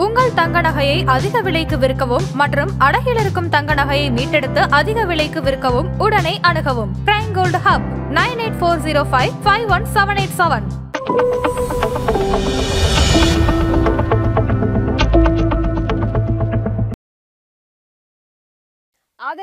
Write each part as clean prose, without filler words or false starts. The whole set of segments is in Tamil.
உங்கள் தங்க நகையை அதிக விலைக்கு விற்கவும் மற்றும் அடகில் இருக்கும் தங்க நகையை மீட்டெடுத்து அதிக விலைக்கு விற்கவும் உடனே அணுகவும். Prime gold hub 9840551787.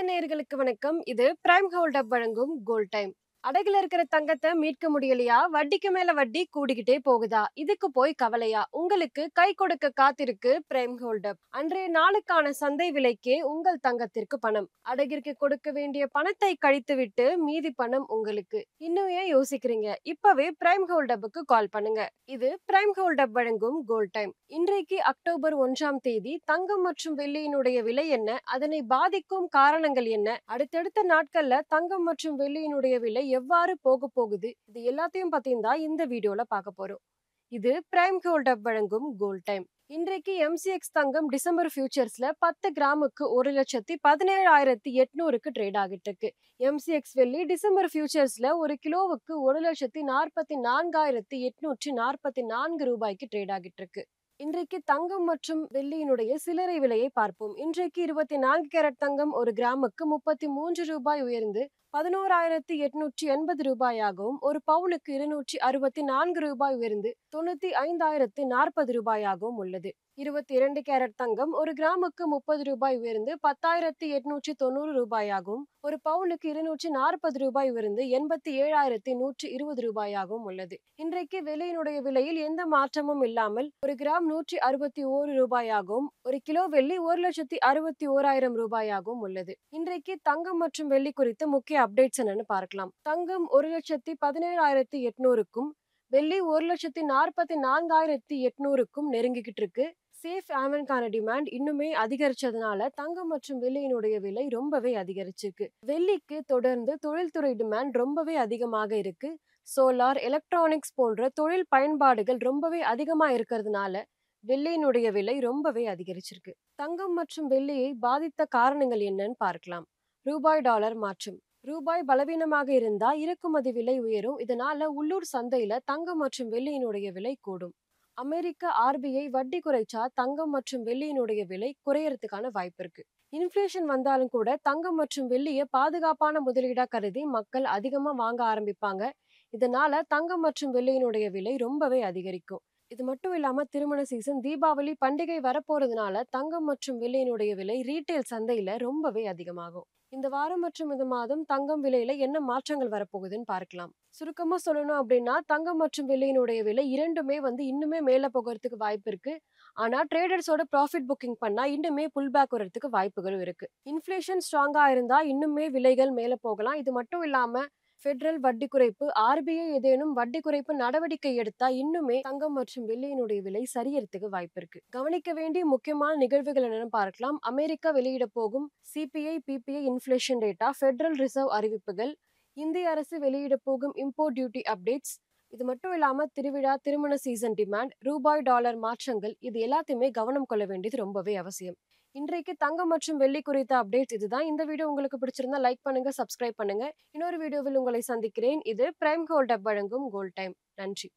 நேயர்களுக்கு வணக்கம். இது பிரைம் கோல்ட் ஹப் வழங்கும் கோல்ட் டைம். அடகுல இருக்கிற தங்கத்தை மீட்க முடியலையா? வட்டிக்கு மேல வட்டி கூடிக்கிட்டே போகுதா? இதுக்கு போய் கவலையா? உங்களுக்கு கை கொடுக்க காத்திருக்கு பிரைம் கோல்ட் ஹப். அன்றைய நாளுக்கான சந்தை விலைக்கே உங்கள் தங்கத்திற்கு பணம். அடகிற்கு கொடுக்க வேண்டிய பணத்தை கழித்து விட்டு மீதி பணம் உங்களுக்கு. இன்னும் ஏன் யோசிக்கிறீங்க? இப்பவே பிரைம் கோல்ட் ஹப்புக்கு கால் பண்ணுங்க. இது பிரைம் கோல்ட் ஹப் வழங்கும் கோல்ட் டைம். இன்றைக்கு அக்டோபர் 1ஆம் தேதி. தங்கம் மற்றும் வெள்ளியினுடைய விலை என்ன? அதனை பாதிக்கும் காரணங்கள் என்ன? அடுத்தடுத்த நாட்கள்ல தங்கம் மற்றும் வெள்ளியினுடைய விலை எவ்வாறு போகுது, இது எல்லாத்தையும் பத்தியும் தான் இந்த வீடியோல பார்க்க போறோம். இது பிரைம் கோல்ட் ஹப் வழங்கும் கோல்ட் டைம். இன்றைக்கு MCX தங்கம் டிசம்பர் ஃபியூச்சர்ஸ்ல 10 கிராமுக்கு 1,17,800க்கு ட்ரேட் ஆகிட்டு இருக்கு. MCX வெள்ளி டிசம்பர் ஃபியூச்சர்ஸ்ல ஒரு கிலோவுக்கு 1,44,844 ரூபாய்க்கு ட்ரேட் ஆகிட்டு இருக்கு. இன்றைக்கு தங்கம் மற்றும் வெள்ளியினுடைய சில்லறை விலையை பார்ப்போம். இன்றைக்கு 24 கேரட் தங்கம் ஒரு கிராமுக்கு 33 ரூபாய் உயர்ந்து 11,880 ரூபாயாகவும், ஒரு பவுனுக்கு 264 ரூபாய் உயர்ந்து 95,040 ரூபாயாகவும் உள்ளது. 22 கேரட் தங்கம் ஒரு கிராமுக்கு 30 ரூபாய் உயர்ந்து 10,890 ரூபாயாகவும், ஒரு பவுனுக்கு 240 ரூபாய் உயர்ந்து 87,120 ரூபாயாகவும் உள்ளது. இன்றைக்கு வெள்ளியினுடைய விலையில் எந்த மாற்றமும் இல்லாமல் ஒரு கிராம் 161 ரூபாயாகவும், ஒரு கிலோ வெள்ளி 1,61,000 ரூபாயாகவும் உள்ளது. இன்றைக்கு தங்கம் மற்றும் வெள்ளி குறித்து முக்கிய அப்டேட்ஸ் என்னன்னு பார்க்கலாம். தங்கம் 1,17,800க்கும் வெள்ளி 1,44,800க்கும் நெருங்கிக்கிட்டு இருக்கு. சேஃப் ஹேவனுக்கான டிமாண்ட் இன்னுமே அதிகரிச்சதுனால தங்கம் மற்றும் வெள்ளியினுடைய விலை ரொம்பவே அதிகரிச்சிருக்கு. வெள்ளிக்கு தொடர்ந்து தொழில்துறை டிமாண்ட் ரொம்பவே அதிகமாக இருக்கு. சோலார், எலக்ட்ரானிக்ஸ் போன்ற தொழில் பயன்பாடுகள் ரொம்பவே அதிகமா இருக்கிறதுனால வெள்ளியினுடைய விலை ரொம்பவே அதிகரிச்சிருக்கு. தங்கம் மற்றும் வெள்ளியை பாதித்த காரணங்கள் என்னன்னு பார்க்கலாம். ரூபாய் டாலர் மாற்றம். ரூபாய் பலவீனமாக இருந்தா இறக்குமதி விலை உயரும். இதனால உள்ளூர் சந்தையில தங்கம் மற்றும் வெள்ளியினுடைய விலை கூடும். அமெரிக்க RBI வட்டி குறைச்சா தங்கம் மற்றும் வெள்ளியினுடைய விலை குறையறதுக்கான வாய்ப்பு இருக்கு. இன்ஃபிளேஷன் வந்தாலும் கூட தங்கம் மற்றும் வெள்ளியை பாதுகாப்பான முதலீடா கருதி மக்கள் அதிகமா வாங்க ஆரம்பிப்பாங்க. இதனால தங்கம் மற்றும் வெள்ளியினுடைய விலை ரொம்பவே அதிகரிக்கும். இது மட்டும் இல்லாம திருமண சீசன், தீபாவளி பண்டிகை வரப்போறதுனால தங்கம் மற்றும் வெள்ளியினுடைய விலை ரீட்டைல் சந்தையில ரொம்பவே அதிகமாகும். இந்த வாரம் மற்றும் இந்த மாதம் தங்கம் விலையில என்ன மாற்றங்கள் வரப்போகுதுன்னு பார்க்கலாம். சுருக்கமா சொல்லணும் அப்படின்னா, தங்கம் மற்றும் வெள்ளியினுடைய விலை இரண்டுமே இன்னுமே மேல போகிறதுக்கு வாய்ப்பு இருக்கு. ஆனா ட்ரேடர்ஸோட ப்ராஃபிட் புக்கிங் பண்ணா இன்னுமே புல் பேக் வரதுக்கு வாய்ப்புகளும் இருக்கு. இன்ஃபிளேஷன் ஸ்ட்ராங்கா இருந்தா இன்னுமே விலைகள் மேல போகலாம். இது மட்டும் இல்லாம ஃபெடரல் வட்டி குறைப்பு, RBI ஏதேனும் வட்டி குறைப்பு நடவடிக்கை எடுத்தா இன்னுமே தங்கம் மற்றும் வெள்ளியினுடைய விலை சரியறதுக்கு வாய்ப்பு இருக்கு. கவனிக்க வேண்டிய முக்கியமான நிகழ்வுகள் என்னன்னு பார்க்கலாம். அமெரிக்கா வெளியிட போகும் CPI, PPI inflation data, federal reserve அறிவிப்புகள், இந்திய அரசு வெளியிட போகும் இம்போர்ட் டியூட்டி அப்டேட்ஸ், இது மட்டும் இல்லாம திருவிழா, திருமண சீசன் டிமாண்ட், ரூபாய் டாலர் மாற்றங்கள், இது எல்லாத்தையுமே கவனம் கொள்ள வேண்டியது ரொம்பவே அவசியம். இன்றைக்கு தங்கம் மற்றும் வெள்ளி குறித்த அப்டேட்ஸ் இதுதான். இந்த வீடியோ உங்களுக்கு பிடிச்சிருந்தா லைக் பண்ணுங்க, சப்ஸ்கிரைப் பண்ணுங்க. இன்னொரு வீடியோவில் உங்களை சந்திக்கிறேன். இது பிரைம் கோல்ட் ஹப் வழங்கும் கோல்ட் டைம். நன்றி.